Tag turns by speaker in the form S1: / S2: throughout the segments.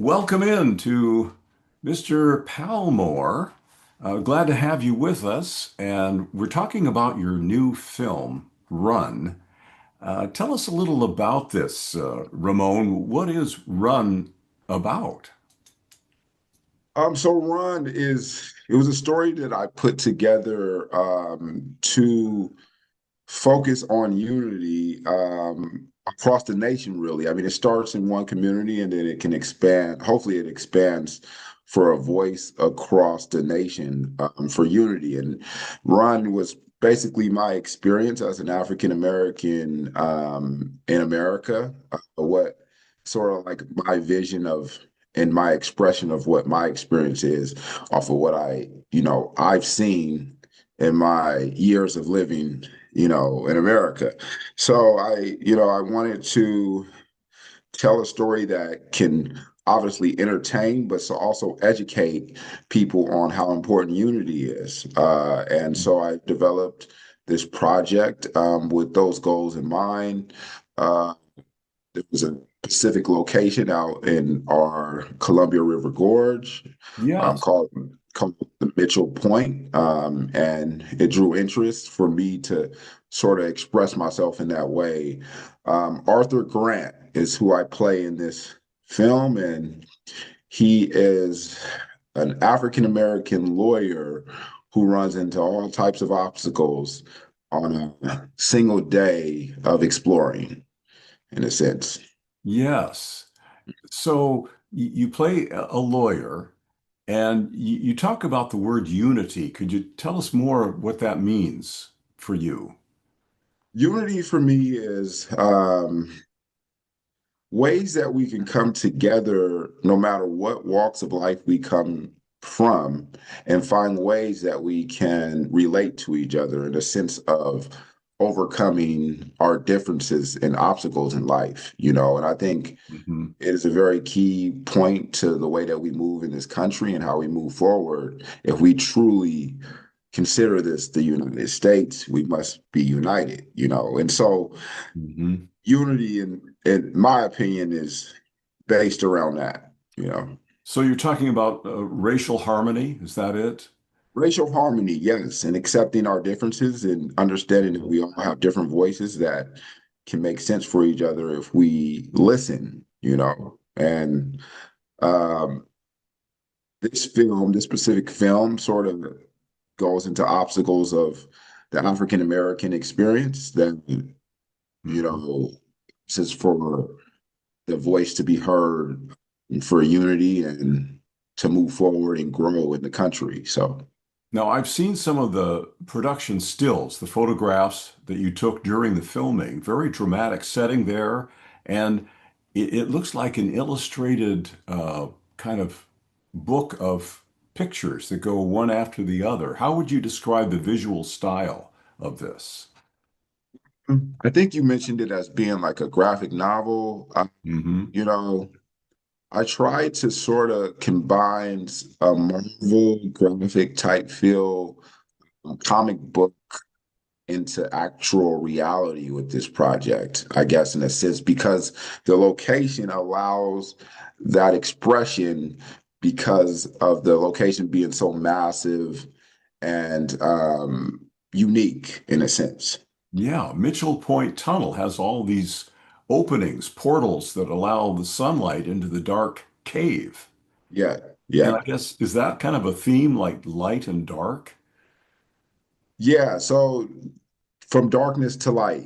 S1: Welcome in to Mr. Palmore. Glad to have you with us. And we're talking about your new film, Run. Tell us a little about this, Ramone. What is Run about?
S2: So Run it was a story that I put together to focus on unity across the nation, really. I mean, it starts in one community and then it can expand. Hopefully, it expands for a voice across the nation for unity. And Run was basically my experience as an African American in America. What sort of like my vision of and my expression of what my experience is off of what I've seen in my years of living in America. So I wanted to tell a story that can obviously entertain, but so also educate people on how important unity is. And so I developed this project with those goals in mind. There was a specific location out in our Columbia River Gorge
S1: Yes.
S2: called the Mitchell Point, and it drew interest for me to sort of express myself in that way. Arthur Grant is who I play in this film, and he is an African American lawyer who runs into all types of obstacles on a single day of exploring, in a sense.
S1: Yes. So you play a lawyer and you talk about the word unity. Could you tell us more what that means for you?
S2: Unity for me is ways that we can come together no matter what walks of life we come from and find ways that we can relate to each other in a sense of overcoming our differences and obstacles in life. And I think
S1: Mhm.
S2: it is a very key point to the way that we move in this country and how we move forward. If we truly consider this the United States, we must be united. And so
S1: Mhm.
S2: unity, in my opinion, is based around that.
S1: So you're talking about racial harmony, is that it?
S2: Racial harmony, yes, and accepting our differences and understanding that we all have different voices that can make sense for each other if we listen. And um, this specific film, sort of goes into obstacles of the African American experience that, you
S1: Mhm.
S2: know, this is for the voice to be heard and for unity and to move forward and grow in the country. So,
S1: Now, I've seen some of the production stills, the photographs that you took during the filming, very dramatic setting there, and it looks like an illustrated kind of book of pictures that go one after the other. How would you describe the visual style of this?
S2: I think you mentioned it as being like a graphic novel.
S1: Hmm.
S2: You know, I tried to sort of combine a Marvel graphic type feel, comic book into actual reality with this project, I guess, in a sense, because the location allows that expression because of the location being so massive and unique in a sense.
S1: Yeah, Mitchell Point Tunnel has all these openings, portals that allow the sunlight into the dark cave.
S2: Yeah,
S1: And
S2: yeah.
S1: I guess, is that kind of a theme like light and dark?
S2: Yeah, so from darkness to light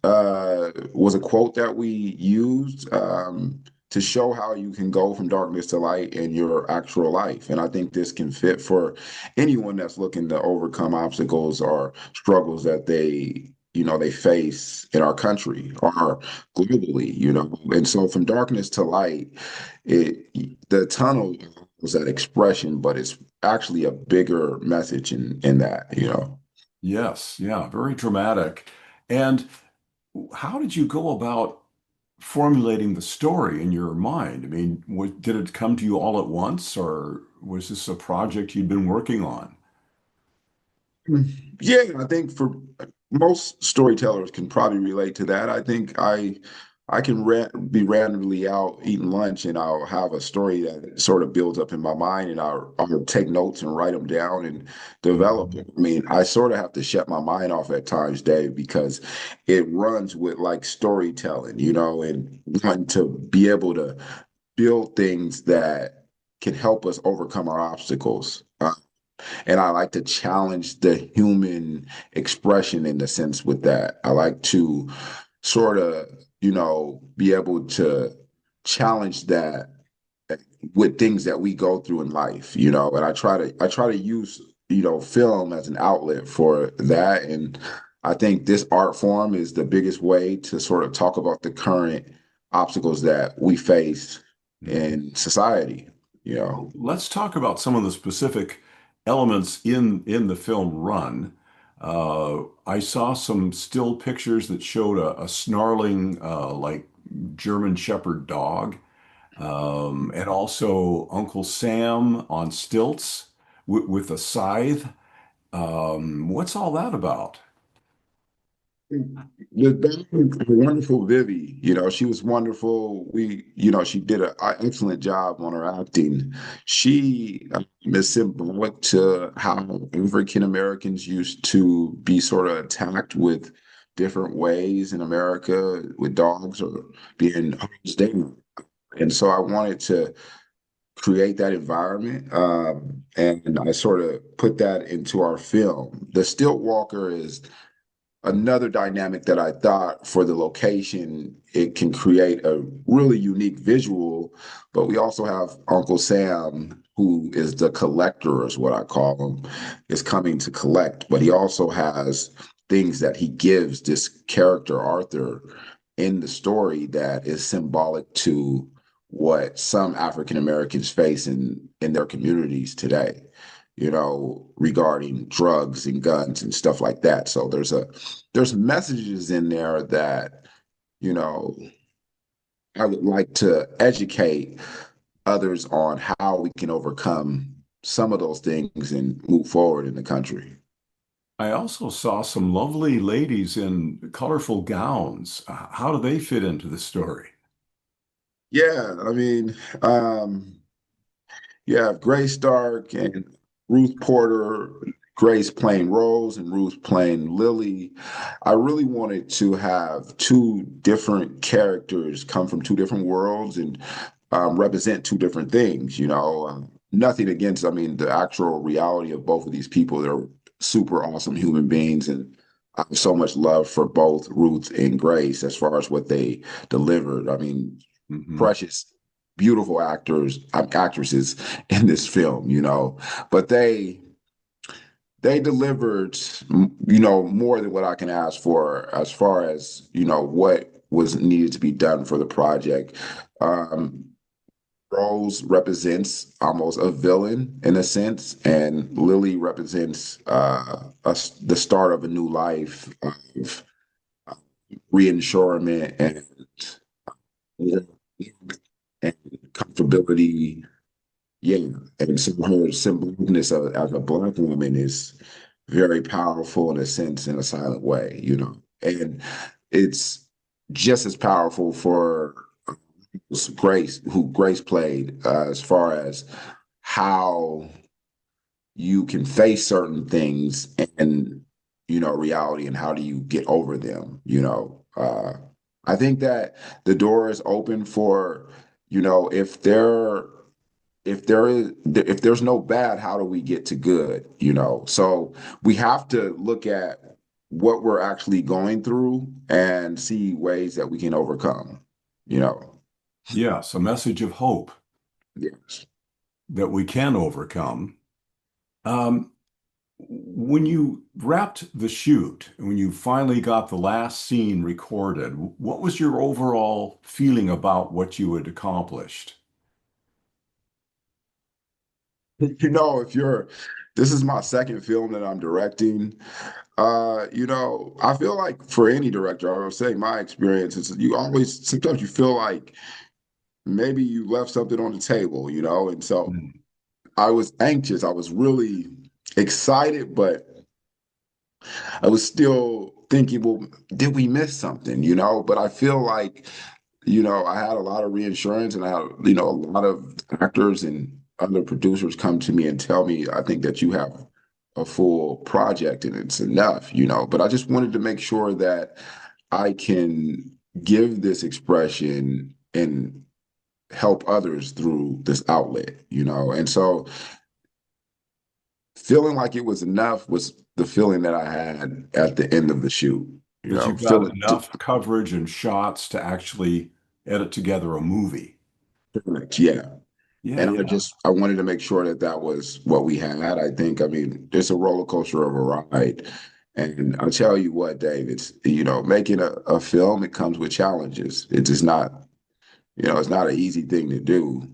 S2: was a quote that we used to show how you can go from darkness to light in your actual life. And I think this can fit for anyone that's looking to overcome obstacles or struggles that they face in our country or globally. And so from darkness to light, the tunnel was that expression, but it's actually a bigger message in that.
S1: Yes, yeah, very dramatic. And how did you go about formulating the story in your mind? I mean, did it come to you all at once, or was this a project you'd been working on?
S2: Yeah, I think for most storytellers can probably relate to that. I think I I can be randomly out eating lunch and I'll have a story that sort of builds up in my mind and I'll take notes and write them down and develop
S1: Mhm.
S2: it. I mean, I sort of have to shut my mind off at times, Dave, because it runs with like storytelling, and wanting to be able to build things that can help us overcome our obstacles. And I like to challenge the human expression in the sense with that. I like to sort of, be able to challenge that with things that we go through in life, and I try to use, film as an outlet for that. And I think this art form is the biggest way to sort of talk about the current obstacles that we face
S1: Mhm.
S2: in society, you know.
S1: Well, let's talk about some of the specific elements in the film Run. I saw some still pictures that showed a snarling, like German Shepherd dog, and also Uncle Sam on stilts with a scythe. What's all that about?
S2: The wonderful Vivi, she was wonderful. She did an excellent job on her acting. She is symbolic to how African Americans used to be sort of attacked with different ways in America with dogs or being hosed down. And so I wanted to create that environment, and I sort of put that into our film. The Stilt Walker is another dynamic that I thought for the location, it can create a really unique visual. But we also have Uncle Sam, who is the collector, is what I call him, is coming to collect. But he also has things that he gives this character, Arthur, in the story that is symbolic to what some African Americans face in their communities today, regarding drugs and guns and stuff like that. So there's messages in there that, you know, I would like to educate others on how we can overcome some of those things and move forward in the country.
S1: I also saw some lovely ladies in colorful gowns. How do they fit into the story?
S2: Yeah, I mean, you have Grace Stark and Ruth Porter, Grace playing Rose and Ruth playing Lily. I really wanted to have two different characters come from two different worlds and represent two different things. Nothing against, I mean, the actual reality of both of these people. They're super awesome human beings, and I have so much love for both Ruth and Grace as far as what they delivered. I mean,
S1: Hmm.
S2: precious, beautiful actresses in this film, but they delivered, more than what I can ask for as far as, what was needed to be done for the project. Um, Rose represents almost a villain in a sense, and Lily represents the start of a new life of reinsurement and comfortability. Yeah, and so her symbolicness as a Black woman is very powerful in a sense, in a silent way, and it's just as powerful for Grace, who Grace played, as far as how you can face certain things and, reality, and how do you get over them, I think that the door is open for, if there's no bad, how do we get to good? So we have to look at what we're actually going through and see ways that we can overcome, you know.
S1: Yes, a message of hope
S2: Yes.
S1: that we can overcome. Um, when you wrapped the shoot, when you finally got the last scene recorded, what was your overall feeling about what you had accomplished?
S2: If you're this is my second film that I'm directing. I feel like for any director, I would say my experience is you always sometimes you feel like maybe you left something on the table, and so
S1: Mm.
S2: I was anxious. I was really excited, but I was still thinking, well, did we miss something? But I feel like, I had a lot of reinsurance, and I had, a lot of actors and other producers come to me and tell me, I think that you have a full project and it's enough. But I just wanted to make sure that I can give this expression and help others through this outlet. And so feeling like it was enough was the feeling that I had at the end of the shoot.
S1: That you got
S2: Feeling
S1: enough coverage and shots to actually edit together a movie.
S2: different, yeah.
S1: Yeah,
S2: And
S1: yeah.
S2: I wanted to make sure that that was what we had. I mean, it's a roller coaster of a ride. And I'll tell you what, Dave, it's, making a film, it comes with challenges. It is not, it's not an easy thing to do.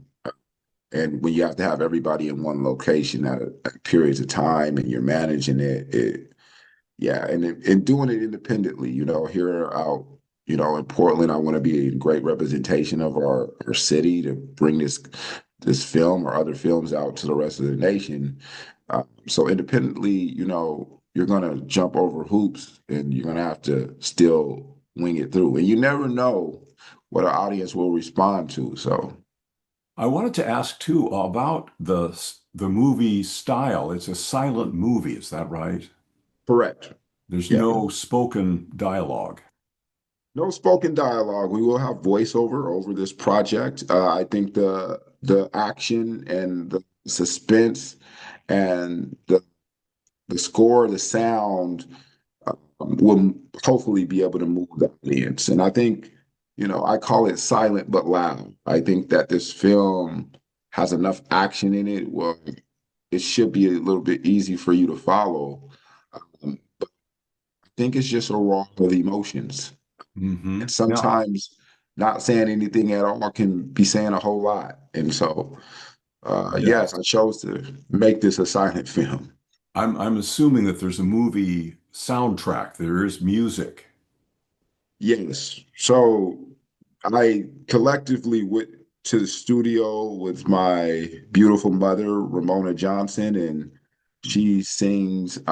S2: And when you have to have everybody in one location at periods of time and you're managing it, yeah, and doing it independently, here out, in Portland, I want to be in great representation of our city to bring this film or other films out to the rest of the nation. So independently, you're gonna jump over hoops and you're gonna have to still wing it through. And you never know what an audience will respond to. So
S1: I wanted to ask too about the movie style. It's a silent movie, is that right?
S2: correct.
S1: There's
S2: Yeah.
S1: no spoken dialogue.
S2: No spoken dialogue. We will have voiceover over this project. I think the action and the suspense and the score, the sound will hopefully be able to move the audience. And I think, I call it silent but loud. I think that this film has enough action in it. Well, it should be a little bit easy for you to follow. But I think it's just a raw of emotions. And
S1: Now,
S2: sometimes not saying anything at all can be saying a whole lot. And so,
S1: yeah,
S2: yes, I chose to make this a silent film.
S1: I'm assuming that there's a movie soundtrack. There is music.
S2: Yes. So I collectively went to the studio with my beautiful mother, Ramona Johnson, and she sings in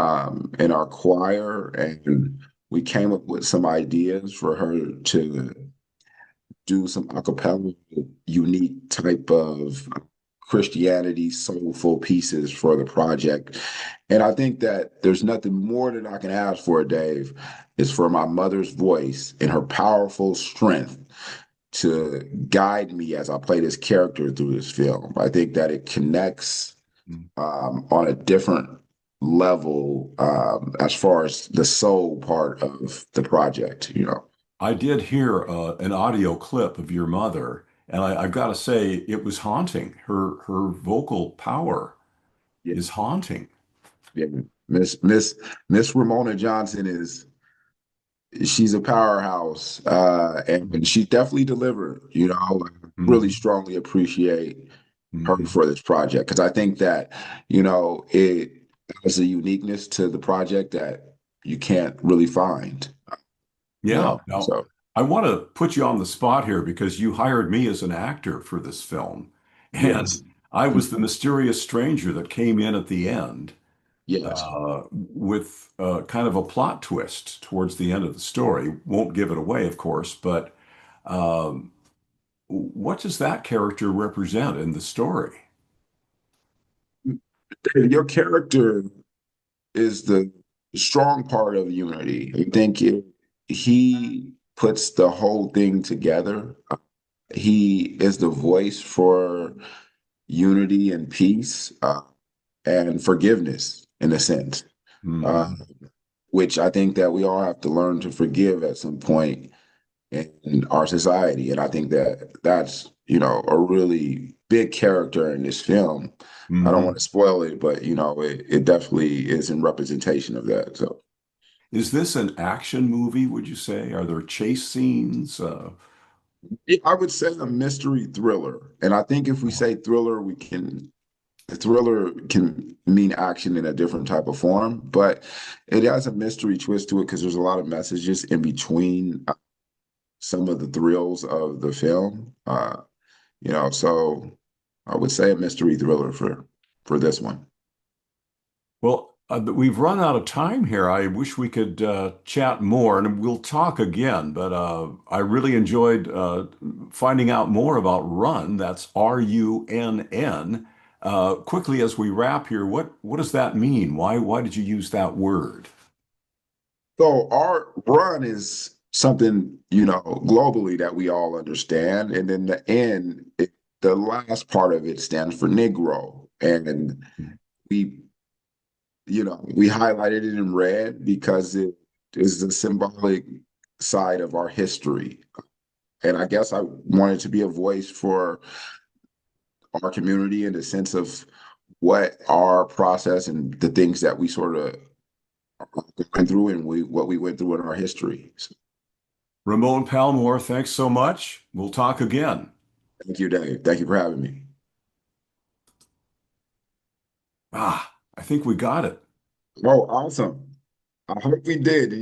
S2: our choir. And we came up with some ideas for her to do some acapella, unique type of Christianity soulful pieces for the project. And I think that there's nothing more that I can ask for, Dave, is for my mother's voice and her powerful strength to guide me as I play this character through this film. I think that it connects on a different level as far as the soul part of the project.
S1: I did hear an audio clip of your mother, and I've got to say it was haunting. Her vocal power
S2: Yeah,
S1: is haunting.
S2: yeah. Miss Ramona Johnson is she's a powerhouse, and she definitely delivered. I really
S1: Hmm.
S2: strongly appreciate her
S1: Hmm.
S2: for this project because I think that it has a uniqueness to the project that you can't really find.
S1: Yeah. Now,
S2: So
S1: I want to put you on the spot here because you hired me as an actor for this film,
S2: yes,
S1: and I was the mysterious stranger that came in at the end
S2: yes.
S1: with kind of a plot twist towards the end of the story. Won't give it away, of course, but um, what does that character represent in the story?
S2: Your character is the strong part of Unity. I think he puts the whole thing together. He is the voice for unity and peace and forgiveness in a sense, uh,
S1: Hmm.
S2: which I think that we all have to learn to forgive at some point in our society. And I think that that's, a really big character in this film. I don't want to
S1: Hmm.
S2: spoil it, but, it definitely is in representation of that. So
S1: Is this an action movie, would you say? Are there chase scenes?
S2: yeah, I would say a mystery thriller. And I think if we say thriller, thriller can mean action in a different type of form, but it has a mystery twist to it because there's a lot of messages in between some of the thrills of the film. So I would say a mystery thriller for this one.
S1: Well, We've run out of time here. I wish we could chat more, and we'll talk again. But I really enjoyed finding out more about RUNN. That's RUNN. Quickly, as we wrap here, what does that mean? Why did you use that word?
S2: So our run is something, globally that we all understand. And then the last part of it stands for Negro. And we, we highlighted it in red because it is the symbolic side of our history. And I guess I wanted to be a voice for our community in the sense of what our process and the things that we sort of went through and what we went through in our history. So,
S1: Ramone Palmore, thanks so much. We'll talk again.
S2: thank you, Dave. Thank you for having me.
S1: I think we got it.
S2: Oh, awesome. I hope we did.